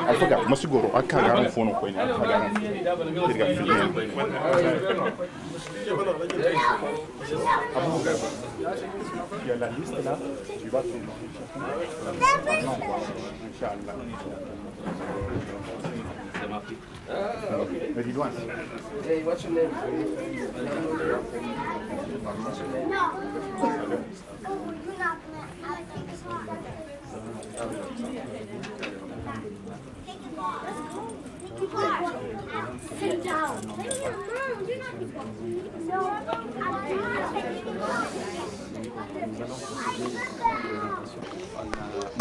Alfaga masigoro akagaran fono ko ni akagaran dirga filmen il y a la liste là tu vas te Inch'Allah. Ridwan. Hey, what's your name? Sit down.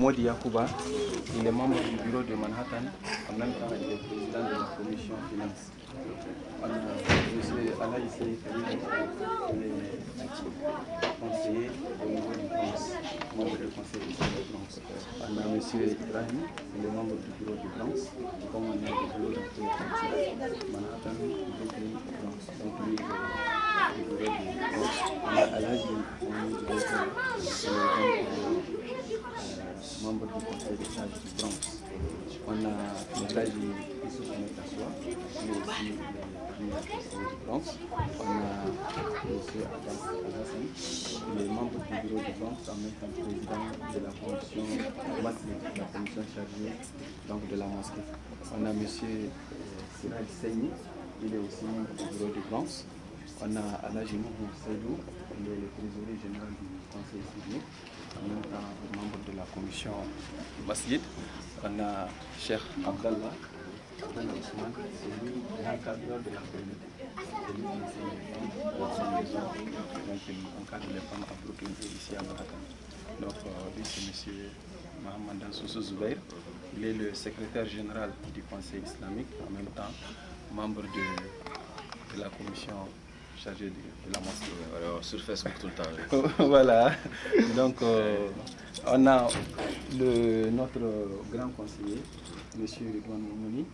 Modi Yakouba, il est membre du bureau de Manhattan, en même temps il est président de la commission finance. M. Alaï Seyid, il est conseiller au niveau du Bronx, membre du conseil du Bronx. On a M. Ibrahim, il est membre du bureau du Bronx, comme on a le bureau de Manhattan, Brooklyn, Bronx. Donc lui, il est du bureau du Bronx. On a Alaï, membre du conseil des sages du Bronx. On a Melaji Issoufounet Kassoua, qui est aussi le conseiller du Bronx. On a M. Abbas Al-Hassan, il est membre du bureau du Bronx, en même temps président de la commission la commission chargée donc, de la mosquée. On a M. Siraj Seyni, il est aussi membre du bureau du Bronx. On a Alaji Mouhou Seydou, il est le trésorier général du conseil civil, en même temps membre de la commission Masjid. On a Cheikh Abdallah, c'est lui l'encadreur de la communauté. C'est lui qui enseigne les femmes, donc il encadre les femmes à Brooklyn et ici à Manhattan. Donc lui c'est M. Mohamed Ansoussou Zoubair, il est le secrétaire général du conseil islamique, en même temps membre de la commission chargée de la mosquée. Alors, sur Facebook tout le temps. Voilà, donc on a notre grand conseiller, M. Ridwan Moumouni.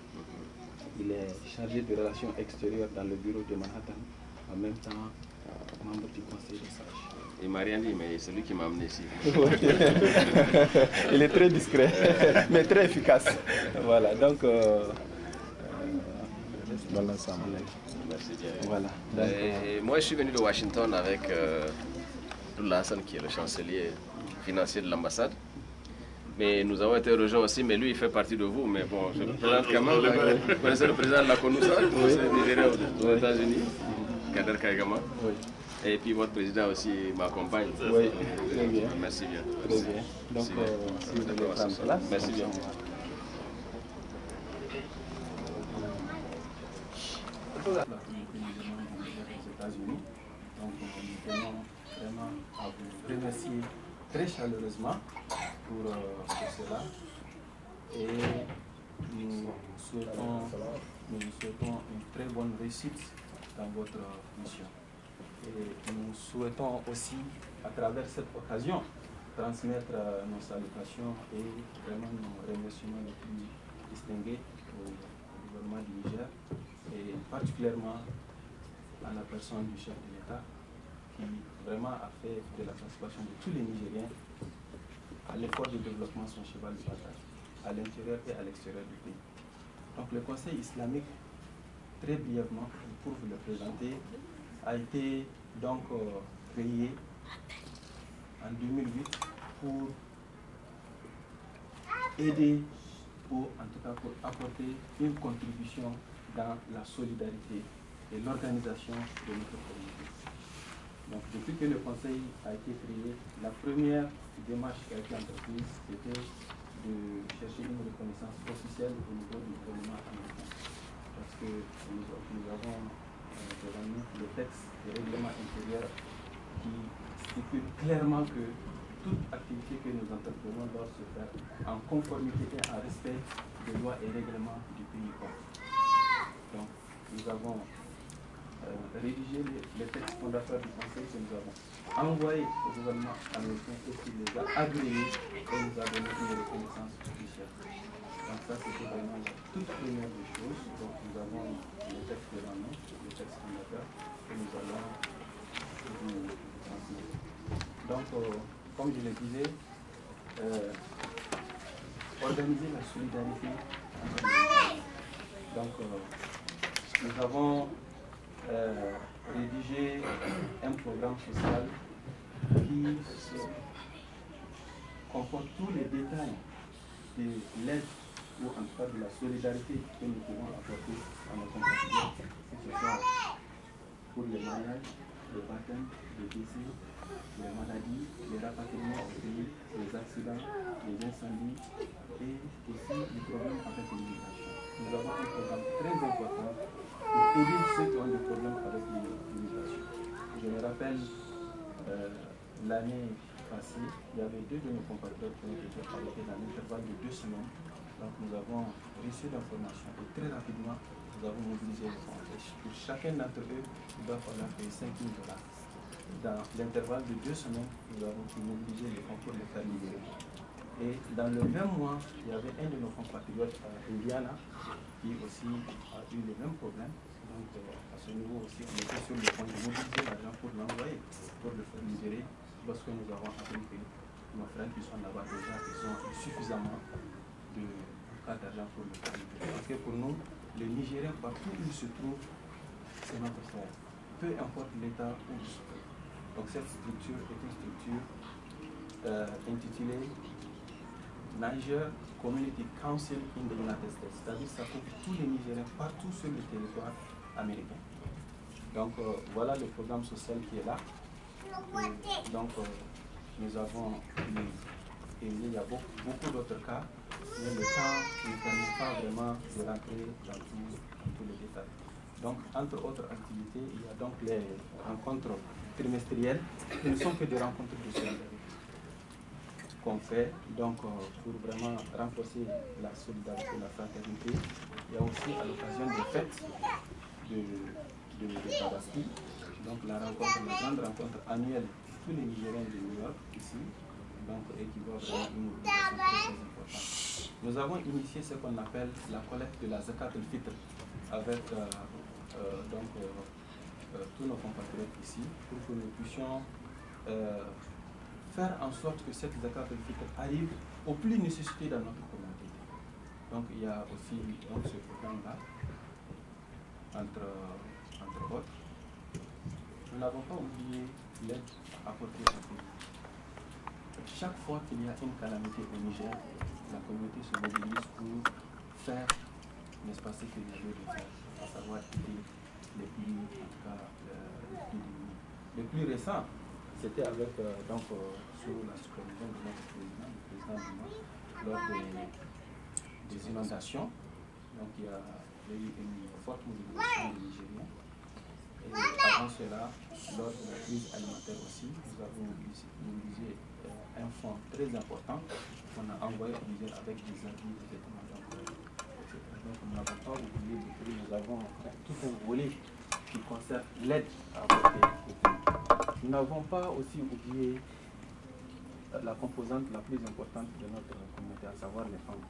Il est chargé de relations extérieures dans le bureau de Manhattan, en même temps membre du conseil des sages. Il m'a rien dit, mais c'est lui qui m'a amené ici. Il est très discret, mais très efficace. Voilà, donc Merci bien. voilà. Moi, je suis venu de Washington avec Abdullah Hassan, qui est le chancelier financier de l'ambassade. Mais nous avons été rejoints aussi, mais lui, il fait partie de vous. Mais bon, je le présente quand même. Vous connaissez le président de la CONUSA, aux États-Unis, Kader Kaigama. Oui. Et puis votre président aussi m'accompagne. Oui, très bien. Merci bien. Très bien. Donc, si vous voulez prendre place. Merci bien. Aux États-Unis. Donc nous tenons vraiment à vous remercier très chaleureusement pour cela. Et nous souhaitons une très bonne réussite dans votre mission. Et nous souhaitons aussi, à travers cette occasion, transmettre nos salutations et vraiment nos remerciements les plus distingués au gouvernement du Niger et particulièrement à la personne du chef de l'État qui vraiment a fait de la participation de tous les Nigériens à l'effort de développement son cheval de bataille, à l'intérieur et à l'extérieur du pays. Donc le Conseil islamique, très brièvement, pour vous le présenter, a été donc créé en 2008 pour aider, en tout cas pour apporter une contribution dans la solidarité et l'organisation de notre communauté. Donc depuis que le Conseil a été créé, la première démarche qui a été entreprise, c'était de chercher une reconnaissance officielle au niveau du gouvernement américain. Parce que nous avons devant nous le texte du règlement intérieur qui stipule clairement que toute activité que nous entreprenons doit se faire en conformité et en respect des lois et règlements du pays hôte. Donc, nous avons rédigé les textes fondateurs du Conseil que nous avons envoyés au gouvernement américain et qui les a agréés et nous a donné une reconnaissance officielle. Donc ça, c'était vraiment la toute première des choses. Donc nous avons les textes devant nous, les textes fondateurs que nous allons vous transmettre. Donc, comme je le disais, organiser la solidarité entre les. Donc, nous avons rédigé un programme social qui comporte tous les détails de l'aide ou en tout cas de la solidarité que nous pouvons apporter à nos compatriotes, que ce soit pour les mariages, les baptêmes, les décès, les maladies, les rapatriements au pays, les accidents, les incendies et aussi les problèmes avec l'immigration. Nous avons un programme très important pour aider ceux qui ont des problèmes avec l'immigration. Je me rappelle l'année passée, il y avait 2 de nos compatriotes qui ont été arrêtés dans l'intervalle de 2 semaines. Donc nous avons reçu l'information et très rapidement nous avons mobilisé les fonds. Pour chacun d'entre eux, il doit falloir payer 5 000 $. Dans l'intervalle de 2 semaines, nous avons pu mobiliser les fonds pour les faire libérer. Et dans le même mois, il y avait un de nos compatriotes à Indiana qui aussi a eu le même problème. Donc à ce niveau aussi, on était sur le point de mobiliser l'argent pour l'envoyer, pour le faire libérer, lorsque nous avons appris que nos frères qui sont là-bas déjà, ils ont suffisamment d'argent pour le faire libérer. Parce que pour nous, les Nigériens, partout où ils se trouvent, c'est notre frère. Peu importe l'État où ils se trouvent. Donc cette structure est une structure intitulée Niger Community Council in the United States, c'est-à-dire que ça couvre tous les Nigériens partout sur le territoire américain. Donc voilà le programme social qui est là. Et donc nous avons et il y a beaucoup d'autres cas, mais le temps ne permet pas vraiment de rentrer dans tous les détails. Donc entre autres activités, il y a donc les rencontres trimestrielles qui ne sont que des rencontres de solidarité qu'on fait donc pour vraiment renforcer la solidarité, la fraternité. Il y a aussi à l'occasion des fêtes de Tabaski, donc la grande rencontre annuelle de tous les Nigériens de New York ici, donc et qui va vraiment une mobilisation très importante. Nous avons initié ce qu'on appelle la collecte de la Zakat al-Fitr avec tous nos compatriotes ici pour que nous puissions faire en sorte que cette Zakat al-Fitr arrive aux plus nécessités dans notre communauté. Donc il y a aussi donc, ce programme-là, entre autres. Nous n'avons pas oublié l'aide apportée au pays. Chaque fois qu'il y a une calamité au Niger, la communauté se mobilise pour faire, n'est-ce pas, ce qu'il y avait de faire, à savoir aider les plus, en tout cas, les plus démunis. Le plus récent, c'était avec, sous la supervision de notre président, le président Duma, lors des inondations. Donc il y a eu une forte mobilisation des Nigériens. Et avant cela, lors de la crise alimentaire aussi, nous avons mobilisé un fonds très important qu'on a envoyé au Niger avec des habits, des vêtements, etc. Donc nous n'avons pas oublié de prix, nous avons tout un volet qui concerne l'aide à apporter au pays. Nous n'avons pas aussi oublié la composante la plus importante de notre communauté, à savoir les femmes.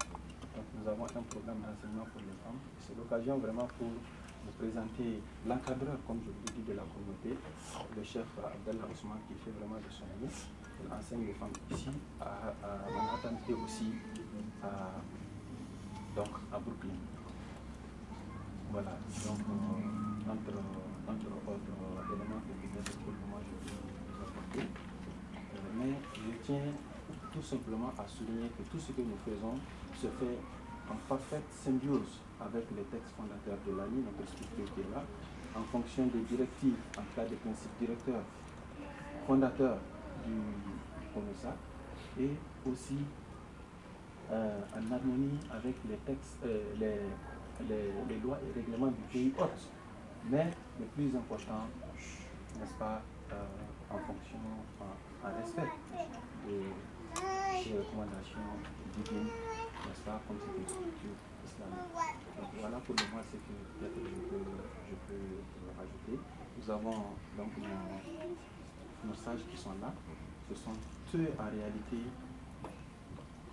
Donc nous avons un programme d'enseignement pour les femmes. C'est l'occasion vraiment pour nous présenter l'encadreur, comme je vous dis, de la communauté, le chef Abdallah Ousmane, qui fait vraiment de son mieux. Il enseigne les femmes ici, à Manhattan et aussi à Brooklyn. Voilà, donc entre autres éléments que peut-être pour le moment je vais vous apporter. Mais je tiens tout simplement à souligner que tout ce que nous faisons se fait en parfaite symbiose avec les textes fondateurs de l'ANI, notre structure qui est là, en fonction des directives, en cas des principes directeurs fondateurs du COMESA, et aussi en harmonie avec les textes, les lois et règlements du pays hôte. Mais le plus important, n'est-ce pas, en fonction, en respect des recommandations divines, n'est-ce pas, comme c'est une structure islamique. Donc voilà pour le moment ce que peut-être je peux rajouter. Nous avons donc nos sages qui sont là. Ce sont eux en réalité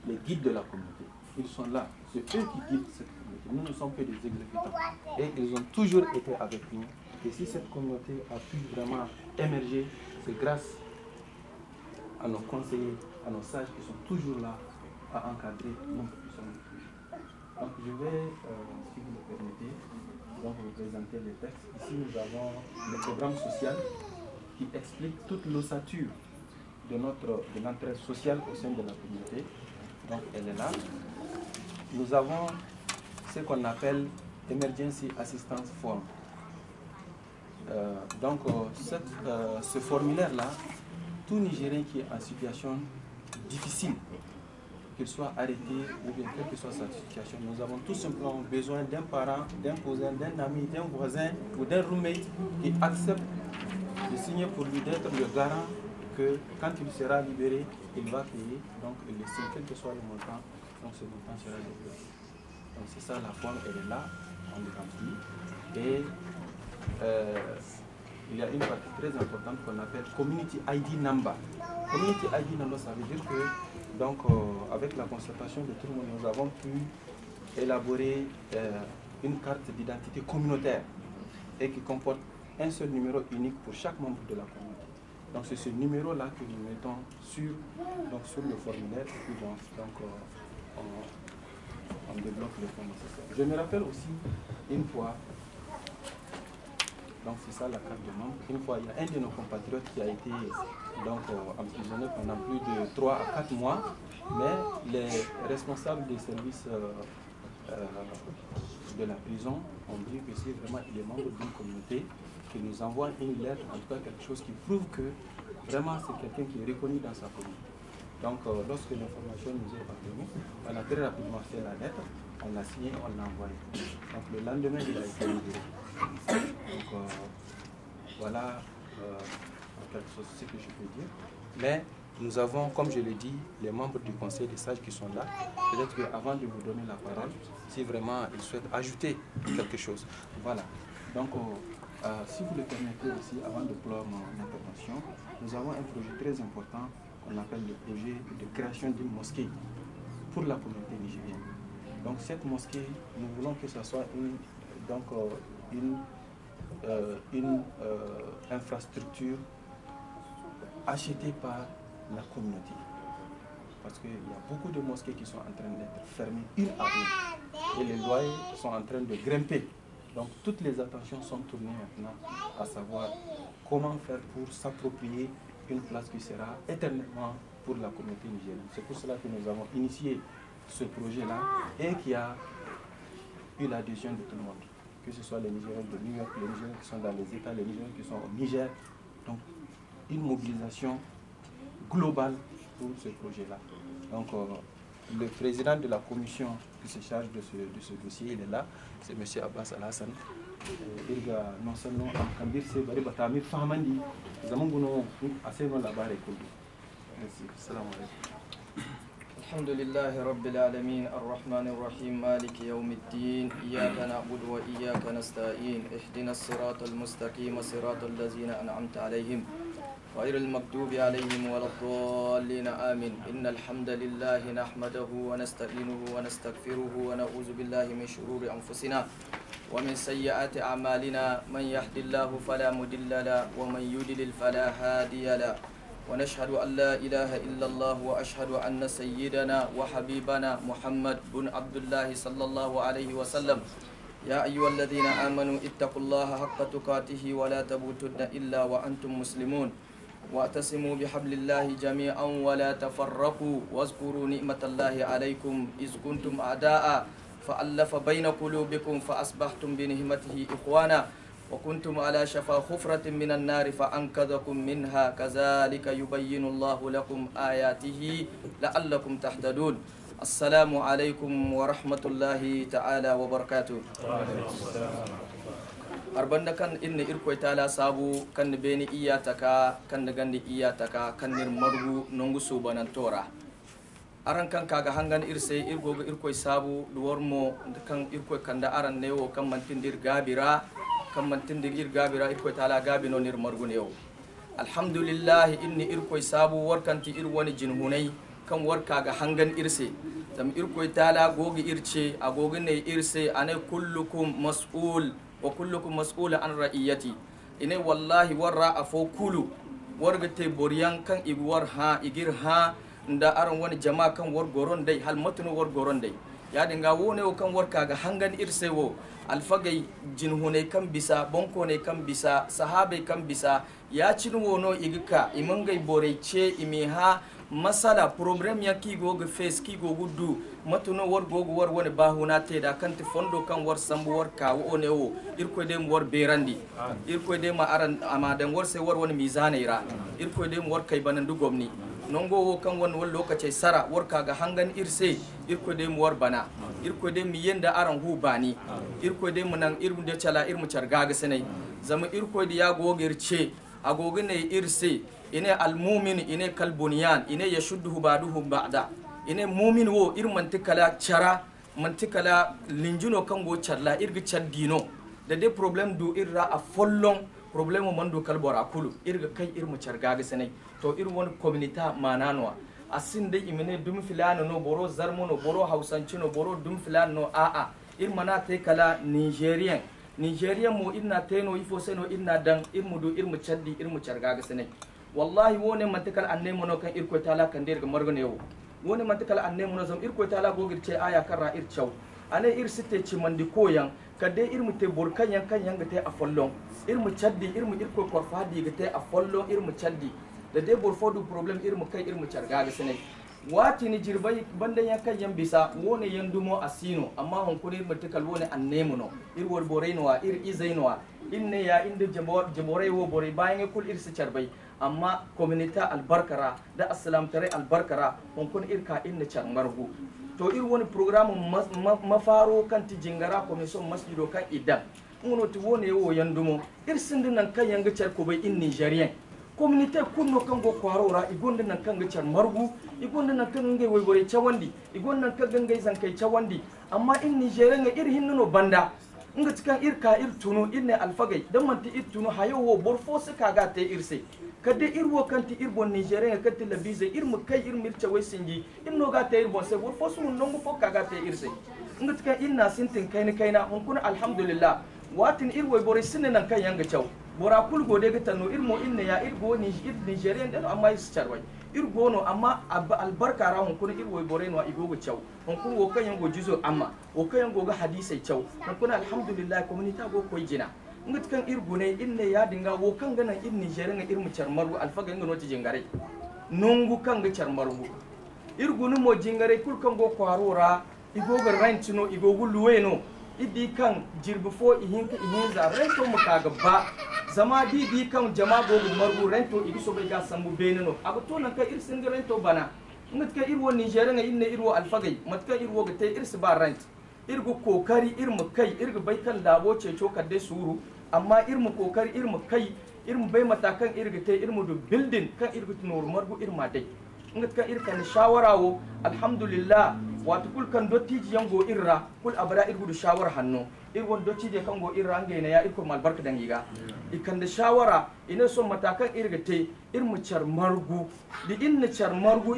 les guides de la communauté. Ils sont là, c'est eux qui guident cette communauté. Nous ne sommes que des exécutants. Et ils ont toujours été avec nous. Et si cette communauté a pu vraiment émerger, c'est grâce à nos conseillers, à nos sages qui sont toujours là à encadrer nous qui sommes ici. Donc je vais, si vous le permettez, donc vous présenter les textes. Ici nous avons le programme social qui explique toute l'ossature de l'entraide sociale au sein de la communauté. Donc elle est là. Nous avons ce qu'on appelle Emergency Assistance Form. Ce formulaire-là, tout Nigérien qui est en situation difficile, qu'il soit arrêté ou bien quelle que soit sa situation, nous avons tout simplement besoin d'un parent, d'un cousin, d'un ami, d'un voisin ou d'un roommate qui accepte de signer pour lui d'être le garant que quand il sera libéré, il va payer, donc il le signe, quel que soit le montant, donc ce montant sera débloqué. Donc c'est ça la forme, elle est là, on le remplit. Et il y a une partie très importante qu'on appelle Community ID Number. Community ID Number, ça veut dire que, donc, avec la concertation de tout le monde, nous avons pu élaborer une carte d'identité communautaire et qui comporte un seul numéro unique pour chaque membre de la communauté. Donc c'est ce numéro-là que nous mettons sur le formulaire et puis on débloque les fonds nécessaires. Je me rappelle aussi une fois, donc c'est ça la carte de membre, une fois il y a un de nos compatriotes qui a été emprisonné pendant plus de 3 à 4 mois, mais les responsables des services de la prison ont dit que si vraiment il est membre d'une communauté, qu'il nous envoie une lettre, en tout cas quelque chose qui prouve que vraiment c'est quelqu'un qui est reconnu dans sa communauté. Donc lorsque l'information nous est parvenue, on a très rapidement fait la lettre, on l'a signé, on l'a envoyé. Donc le lendemain, il a été libéré. Donc voilà quelque chose ce que je peux dire. Mais nous avons, comme je l'ai dit, les membres du conseil des sages qui sont là. Peut-être qu'avant de vous donner la parole, si vraiment ils souhaitent ajouter quelque chose. Voilà. Donc si vous le permettez aussi, avant de clore mon intervention, nous avons un projet très important qu'on appelle le projet de création d'une mosquée pour la communauté nigérienne. Donc cette mosquée, nous voulons que ce soit une infrastructure achetée par la communauté. Parce qu'il y a beaucoup de mosquées qui sont en train d'être fermées une à une. Et les loyers sont en train de grimper. Donc toutes les attentions sont tournées maintenant à savoir comment faire pour s'approprier une place qui sera éternellement pour la communauté nigérienne. C'est pour cela que nous avons initié ce projet-là et qui a eu l'adhésion de tout le monde. Que ce soit les Nigériens de New York, les Nigériens qui sont dans les États, les Nigériens qui sont au Niger. Donc une mobilisation globale pour ce projet-là. Donc le président de la commission qui se charge de ce dossier, il est là, c'est M. Abbas Al-Hassan. Il a non seulement en Kambir, c'est Bari Batamir Fahamandi, Zamanguno, Aseno Labare Koudi. Merci. Salam alaikum. الحمد لله رب العالمين الرحمن الرحيم مالك يوم الدين إياك نعبد وإياك نستعين اهدنا الصراط المستقيم صراط الذين أنعمت عليهم غير المغضوب عليهم ولا الضالين آمين إن الحمد لله نحمده ونستعينه ونستغفره ونعوذ بالله من شرور أنفسنا ومن سيئات أعمالنا من يهد الله فلا مضل له ومن يضلل فلا هادي له ونشهد أن لا إله إلا الله وأشهد أن سيدنا وحبيبنا محمد بن عبد الله صلى الله عليه وسلم يا أيها الذين آمنوا اتقوا الله حق تقاته ولا تموتن إلا وأنتم مسلمون واعتصموا بحبل الله جميعا ولا تفرقوا واذكروا نعمة الله عليكم إذ كنتم أعداء فألف بين قلوبكم فأصبحتم بنعمته إخوانا وكنتم على شفا حفرة من النار فأنقذكم منها كذلك يبين الله لكم آياته لعلكم تهتدون السلام عليكم ورحمة الله تعالى وبركاته arbanda kan inna irkoy tala sabu kan beni iyataka kan gandi iyataka kan nir margu nongu subanantora aran kan kaga hangan irse irgoga irkoy sabu duwarmo kan irkoy kanda aran newo kan mantindir gabira irkoy tala gabino nir margunewo alhamdulillah inni irkoy sabu warkanti irwani jinhunai kan warkaga hangan irse tam irkoy tala gogi irce agogi ne irse ane kullukum mas'ul wa kullukum mas'ul an ra'iyati ine wallahi warra afo kulu wargate boriyan kan igwar ha igir ha nda aran wani jama'a kan war goron dai hal matunu war goron dai ya dinga wone kan warka ga hangan irsewo alfagai jinhune kan bisa bonko ne kan bisa sahabe kan bisa ya cin wono igika imangai borece imiha masala problem ya kigo ga face kigo gudu matuno war gogo war wani bahuna te da kan ti fondo kan war sambu war kawo onewo irko dem war berandi irko dem aran amadan war sai war wani mizanaira irko dem war kai banan du gomni nongo kan wani lokaci sara war kaga hangan irse irko dem war bana irko dem yenda aran hu bani irko dem nan irmu de chala irmu chargaga sanai zama irko da ya gogirce agogine irse ine almumin ine kalbuniyan ine yashudduhu ba'duhu ba'da ine mumin wo ir mantikala chara mantikala linjuno kango charla irgi chaddino da de problem du irra a follon problem mando kalbora kulu irga kai irmu chargaga sanai to ir won communita mananwa asin dai imene dum filano no boro zarmono boro hausancino boro dum filano a ir manate kala nigerian mo inna teno ifo seno inna dan irmudu irmu chaddi irmu chargaga sanai wallahi wone mantikal anne mono kan irko tala kan derga margone yo wone mantikal anne mono zam irko tala gogirce aya karra irchaw ane irsite ci mandi koyan kade irmu te burkan yan kan yanga te a follon irmu chaddi irmu irko korfadi ga te a follon irmu chaddi da de borfodu problem irmu kai irmu chargaga sene wati ni jirbai banda yan kan yan bisa wone yandumo asino amma hon kunir mantikal wone anne mono irwor borainwa izainwa inne ya inde jamorai wo borai bayan kul irsi charbai amma communita albarkara da assalam tare albarkara kun irka inna charmargu to ir woni programme mafaro kan ti jingara commission masjido kan idan ngono to woni wo yandumo ir sindin nan kan yanga char ko bai in nigerian community kunno kan go kwarora igonde nan kan ga charmargu igonde nan kan ngai woybore chawandi igonde nan kan ngai zankai chawandi amma in nigerian ga ir hinno banda nga cikan irka irtuno inne alfagai dan manti irtuno hayo borfo suka ga te irse kade irwo kanti irbon nigeria kanti labize irmu kai irmirce wai singi inno ga te irbon se borfo sun nongo fo kaga te irse nga cikan inna sintin kaina hun kuna alhamdulillah watin irwo bore sinne nan kan yanga chaw bora kul gode ga tano irmo inne ya irgo ni nigeria dan amma is charwai irgo no amma albarka ra hun kuna irwo bore no igogo chaw hun kun wo kan yango jizo amma wo kan yango ga hadisi chaw hun kuna alhamdulillah community go koy jina ngat kan irgo ne inne ya dinga wo kan ganan in nigeria nga irmu charmaru alfaga ngono ti jingare nongu kan ga charmaru irgo no mo jingare kul kan go kwarora igogo rentino igogo luweno idi kan jirbu fo ihinka ihinza rento mu kaga ba zama di kan jama gogo margu rento igi so ga sambu beneno abu to nan ka irsin rento bana ngat ka irwo nigeria nga inne irwo alfagai matka irwo ga tay irsi ba rent irgu kokari irmu kai irgu bai kan labo ceco kadde suru amma irmu kokari irmu kai irmu bai matakan irgu tay irmu do building kan irgu tunur margu irma dai ngat ka irkan shawarawo alhamdulillah wato kul kan dottiji yango irra kul abara irgu do shawara hanno irwon dottiji kan go irra ngai na ya irko malbarka dangiga ikan da shawara ina son matakan irgate irmu charmargu di inna charmargu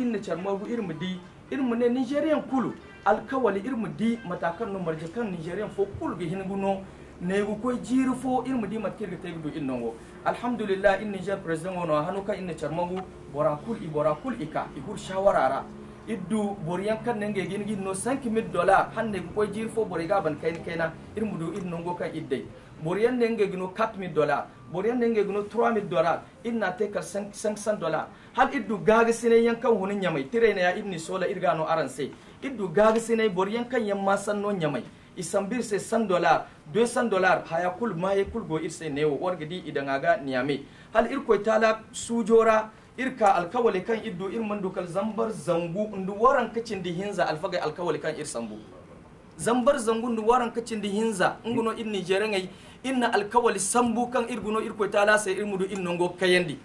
irmu di irmu ne nigerian kulu alkawali irmu di matakan no marjakan nigerian fo kul ge hinguno ne go koy jiru fo irmu di matkirga tegdo innongo alhamdulillah in niger president wono hanuka inna charmargu bora kul ika ihur shawarara iddu boriyan kan nenge gin no $5,000 hande ko jir fo boriga ban kaina irmu do innongo kan iddai boriyan nenge gino $4,000 boriyan nenge gino $3,000 inna te kal $500 hal iddu gaga sine yankan hunin nyamai tirena ya ibni sola irgano aranse iddu gaga sine boriyan kan yamma sanno nyamai isambir se $100 $200 haya kul maye kul go irse newo wargidi idangaga niyame hal irko tala sujora irka alkawali kan iddu irman dukal zambar zangu ndu waran kacin di hinza alfaga alkawali kan irsambu zambar zangu ndu waran kacin di hinza nguno in nigeria ngai inna alkawali sambu kan irguno irko tala sai irmudu innongo kayandi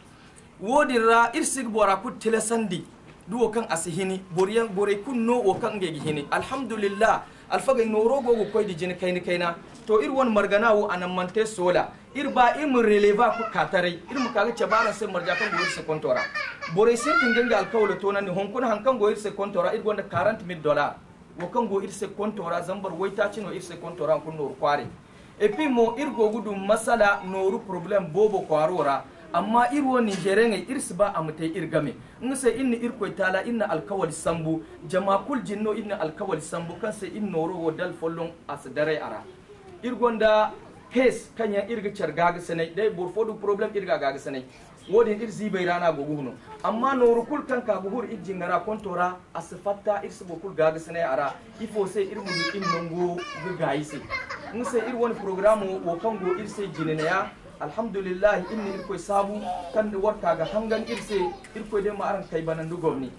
wodira irsig bora ku telesandi duwo kan asihini boriyan boray kunno wo kan ge hini alhamdulillah alfaga noro go koy di jini kayna to ir won margana wo anamante sola ir ba im releva ku katare ir mu kaga chabara se marja kan go ir se kontora boray se tingenga alkawlo to nan hon kun hankan go ir se kontora ir gonda $40,000 wo kan go ir se kontora zambar woyta cino ir se kontora kun nor kware et puis mo ir go gudu masala noru problem bobo kwarora amma ir woni jerenge ir siba amte ir game ngse inni ir koy tala inna alkawal sambu jama kul jinno inna alkawal sambu kan se in noro wo dal follon as dare ara ir gonda case kanya ir ga chargaga sene dai bor fodu problem ir ga gaga sene wodi ir zibe rana go guhno amma noru kul kan ka guhur ir jingara kontora as fatta ir sibo kul gaga sene ara ifo se ir mu in nongo ga gaisi ngse ir woni programme wo kango ir se jinene alhamdulillah inni irkoy sabu kan warta ga hangan irse irkoy de ma aran kay banandu gomni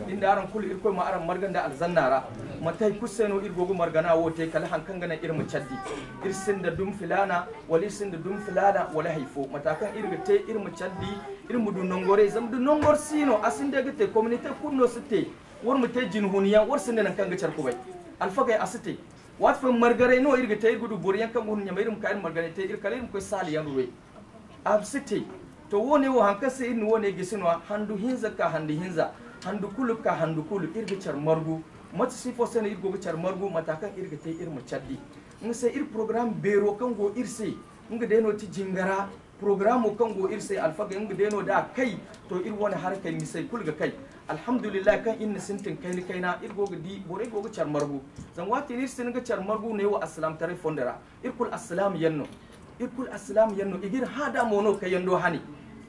inda aran kul irkoy ma aran marganda alzannara matay kuseno irgogo margana wote kala hankan gana irmu caddi irsin da dum filana wali sin da dum filana wala haifo matakan irga te irmu caddi irmu du nongore zam du nongor sino asinde gate community kunno sitte wor mu te jinhuniya wor sin nan kan ga charkubay alfagay asite wat fa margare no irga te irgudu boriyan kan gun nyama irum kain margare te ir kalim ko sali yan ruwe absite to woni wo hankase in woni gisinwa handu hinza ka handi hinza handu kulu ka handu kulu irga char margu mat sifo sene irgo char margu matakan irga te irmu chaddi ngse ir program bero kan go irse nga deno ti jingara program kan go irse alfaga nga deno da kai to ir woni har kai misai kulga kai alhamdulillah kan inna sintin kaina irgo di bore go char margu zan wati ni sin ga char margu ne wa assalam tare fondara irkul assalam yanno igir hada mono kayando hani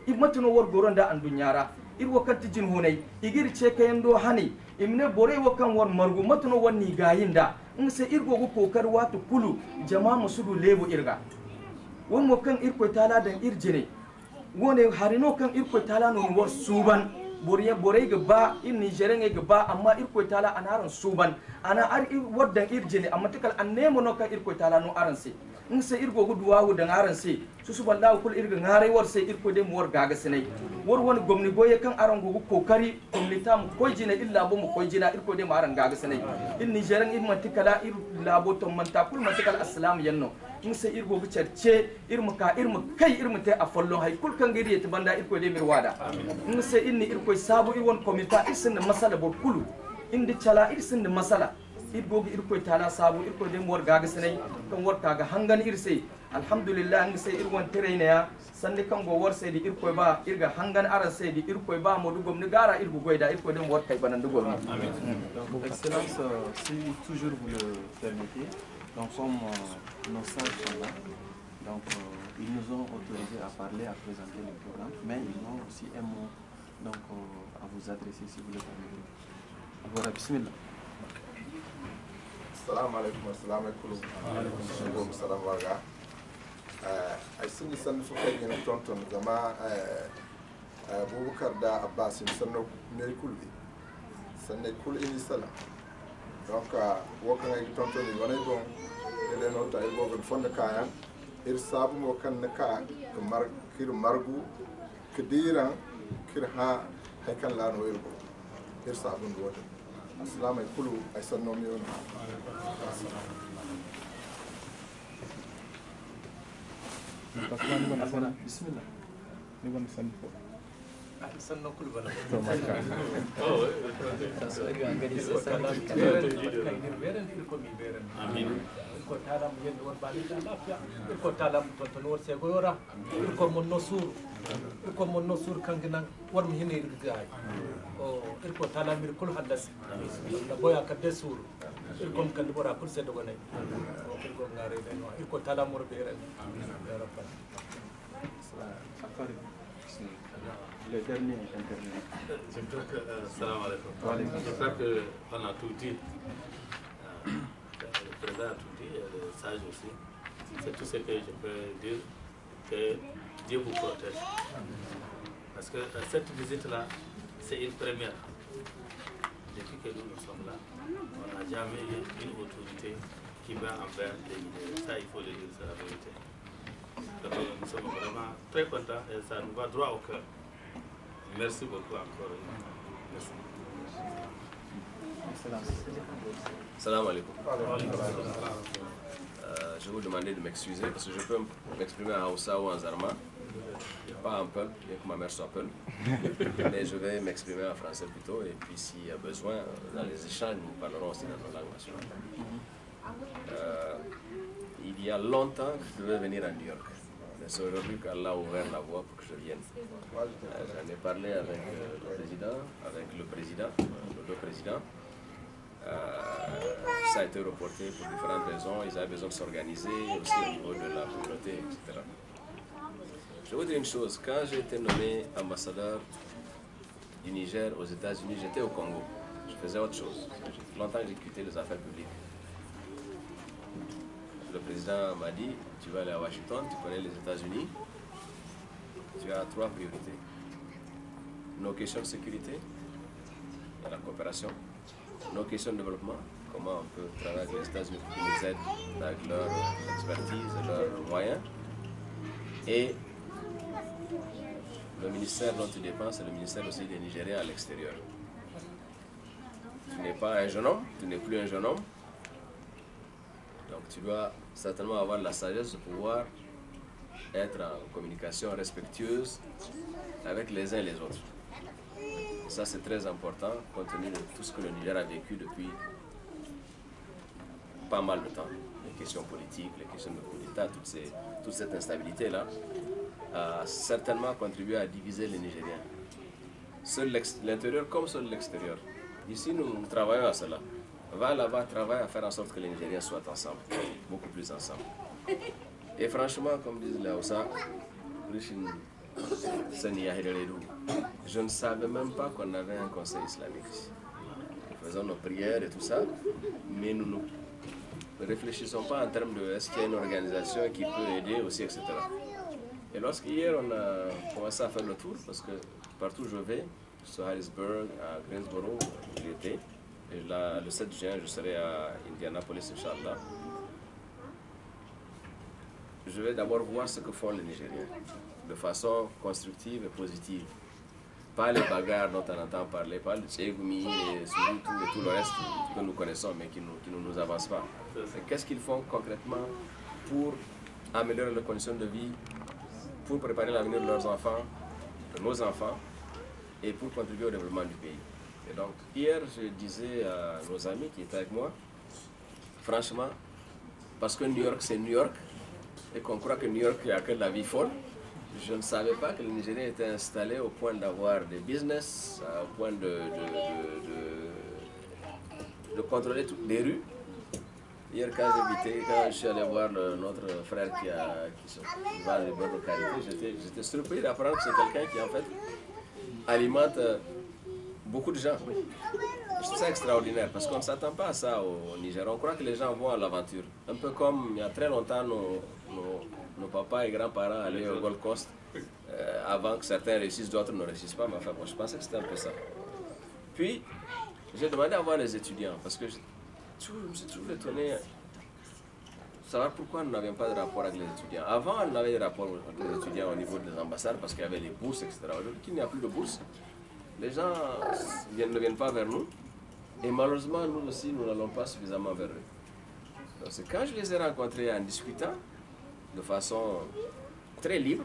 imatuno wor goronda an dunyara ir wakati jin hunay igir ce kayando hani imne bore wakan wor margu matuno wonni gayinda ngse irgo go kokar watu kulu jama musudu lebo irga won mo kan irko tala dan irjene wone harino kan irko tala no wor suban bore ga ba in Nigerian ga ba amma irko tala anaran suban ana ar waddan irjene amma tikal annemo no kan irko tala no aranse ngse irgo gu duwawu da aranse susu ballahu kul irga ngare war se irko de mu war gaga sinai war woni gomni goye kan aran go kokari komnita mu koyjina illa bo mu koyjina irko de mu aran gaga sinai in Nigerian in mantikala ir labo to manta kul mantikal assalam yanno ngse irgo gu cerce irmu kai irmu te afollon hay kul kan gari te banda irko de mirwada ngse inni irko sabu ir won komita isin masala bo kulu indi chala isin masala irgo irko tala sabu irko de mor gaga senay kan warta ga hangan irse alhamdulillah ngi se irwon terene ya sande kan go war se di irko ba irga hangan ara se di irko ba mo dugom ni gara irgo goida irko de mor kay banan dugom amin Excellence, si toujours vous le permettez, donc comme nos sages sont là, donc ils nous ont autorisé à parler, à présenter le programme, mais ils ont aussi un mot donc à vous adresser si vous le permettez. Voilà, bismillah. Assalamu alaikum assalamu alaikum salam waga ay sini san fu kay ngene tonton zama Boubacar da Abbas ni sanno ne kulbi sanne kul ini sala donc woka ngay tonton ni wonay don de no ta irgo gon fonde kayan ir sabu mo kan ka mar kir margu kidira kir ha hay kan la no irgo ir sabu ndo assalamu alaikum ay sanno mi on bismillah ni gon san fo sanno kul bana to maka so ga ngadi se sanno beren ko mi beren amin ko talam yendo won bali da lafiya ko talam to to wor se goyora ko mon no sur kanginan war mi hine irgaay o ko talam mir kul hadas da boya ka desur ko kan bora kul se do gonay ko ngare den ko talam mor beren ya rabbal le dernier intervenant. Salam alaikum. J'espère qu'on a tout dit. Le président a tout dit, le sage aussi. C'est tout ce que je peux dire, que Dieu vous protège. Parce que cette visite-là, c'est une première. Depuis que nous sommes là, on n'a jamais eu une autorité qui va envers les leaders. Ça, il faut le dire, c'est la vérité. Donc, nous sommes vraiment très contents et ça nous va droit au cœur. Merci beaucoup encore. Merci. Salam alaikum. Je vais vous demander de m'excuser parce que je peux m'exprimer en Hausa ou en Zarma. Pas un peu, bien que ma mère soit peu. Mais je vais m'exprimer en français plutôt. Et puis s'il y a besoin, dans les échanges, nous parlerons aussi dans nos langues nationales. Il y a longtemps que je devais venir à New York. Mais c'est aujourd'hui qu'Allah a ouvert la voie pour que je vienne. J'en ai parlé avec le président, nos deux présidents. Ça a été reporté pour différentes raisons. Ils avaient besoin de s'organiser aussi au niveau de la communauté, etc. Je vais vous dire une chose. Quand j'ai été nommé ambassadeur du Niger aux États-Unis, j'étais au Congo. Je faisais autre chose. Longtemps j'ai quitté les affaires publiques. Le président m'a dit, tu vas aller à Washington, tu connais les États-Unis, tu as 3 priorités. Nos questions de sécurité, la coopération, nos questions de développement, comment on peut travailler avec les États-Unis pour qu'ils nous aident avec leur expertise et leurs moyens. Et le ministère dont tu dépends, c'est le ministère aussi des Nigériens à l'extérieur. Tu n'es pas un jeune homme, tu n'es plus un jeune homme. Donc tu dois certainement avoir la sagesse de pouvoir être en communication respectueuse avec les uns et les autres. Et ça c'est très important compte tenu de tout ce que le Niger a vécu depuis pas mal de temps. Les questions politiques, les questions de coup d'État, toute cette instabilité-là a certainement contribué à diviser les Nigériens. Seul l'intérieur comme seul l'extérieur. Ici nous travaillons à cela. Va là-bas, travaille à faire en sorte que les Nigériens soient ensemble, beaucoup plus ensemble. Et franchement, comme disent les Hausa, je ne savais même pas qu'on avait un conseil islamique ici. Nous faisons nos prières et tout ça, mais nous ne réfléchissons pas en termes de est-ce qu'il y a une organisation qui peut aider aussi, etc. Et lorsqu'hier on a commencé à faire le tour, parce que partout où je vais, sur Harrisburg, à Greensboro, j'y étais. Et là, le 7 juin, je serai à Indianapolis, Inch'Allah. Je vais d'abord voir ce que font les Nigériens, de façon constructive et positive. Pas les bagarres dont on entend parler, pas le Tchégoumi et tout le reste que nous connaissons, mais qui ne nous avancent pas. Qu'est-ce qu'ils font concrètement pour améliorer leurs conditions de vie, pour préparer l'avenir de leurs enfants, de nos enfants, et pour contribuer au développement du pays. Et donc, hier, je disais à nos amis qui étaient avec moi, franchement, parce que New York, c'est New York, et qu'on croit que New York, il n'y a que de la vie folle, je ne savais pas que les Nigériens étaient installés au point d'avoir des business, au point de contrôler toutes les rues. Hier, quand je suis allé voir notre frère qui va à les bords de Carité, j'étais surpris d'apprendre que c'est quelqu'un qui, en fait, alimente beaucoup de gens. Je trouve ça extraordinaire parce qu'on ne s'attend pas à ça au Niger. On croit que les gens vont à l'aventure. Un peu comme il y a très longtemps, nos papas et grands-parents allaient au Gold Coast avant que certains réussissent, d'autres ne réussissent pas. Mais enfin, moi, je pensais que c'était un peu ça. Puis, j'ai demandé à voir les étudiants parce que je me suis toujours étonné de savoir pourquoi nous n'avions pas de rapport avec les étudiants. Avant, on avait des rapports avec les étudiants au niveau des ambassades parce qu'il y avait les bourses, etc. Aujourd'hui, il n'y a plus de bourses. Les gens ne viennent pas vers nous et malheureusement, nous aussi, nous n'allons pas suffisamment vers eux. Donc, c'est quand je les ai rencontrés en discutant de façon très libre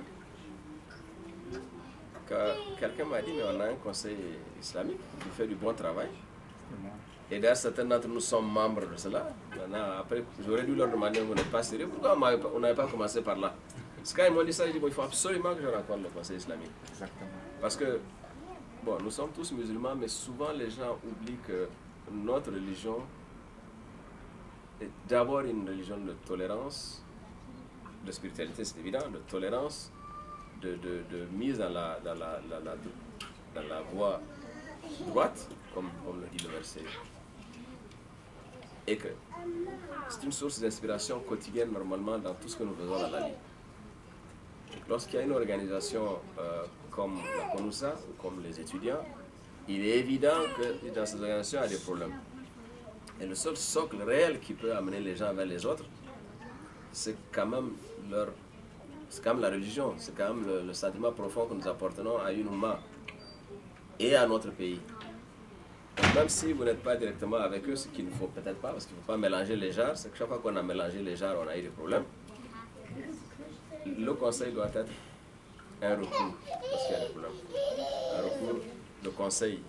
que quelqu'un m'a dit, mais on a un conseil islamique qui fait du bon travail. Et d'ailleurs, certains d'entre nous sommes membres de cela. Après, j'aurais dû leur demander, vous n'êtes pas sérieux, pourquoi on n'avait pas commencé par là? Parce que quand ils m'ont dit ça, j'ai dit, bon, il faut absolument que je rencontre le conseil islamique. Exactement. Parce que, bon, nous sommes tous musulmans, mais souvent les gens oublient que notre religion est d'abord une religion de tolérance, de spiritualité, c'est évident, de tolérance, de mise dans la voie droite, comme le dit le verset. Et que c'est une source d'inspiration quotidienne normalement dans tout ce que nous faisons dans la vie. Lorsqu'il y a une organisation comme la CONUSA ou comme les étudiants, il est évident que dans cette organisation, il y a des problèmes. Et le seul socle réel qui peut amener les gens vers les autres, c'est quand même la religion, c'est quand même le sentiment profond que nous appartenons à une Oumma et à notre pays. même si vous n'êtes pas directement avec eux, ce qu'il ne faut peut-être pas, parce qu'il ne faut pas mélanger les genres, c'est que chaque fois qu'on a mélangé les genres, on a eu des problèmes. Le conseil doit être un recours, parce qu'il y a des problèmes. Un recours, le conseil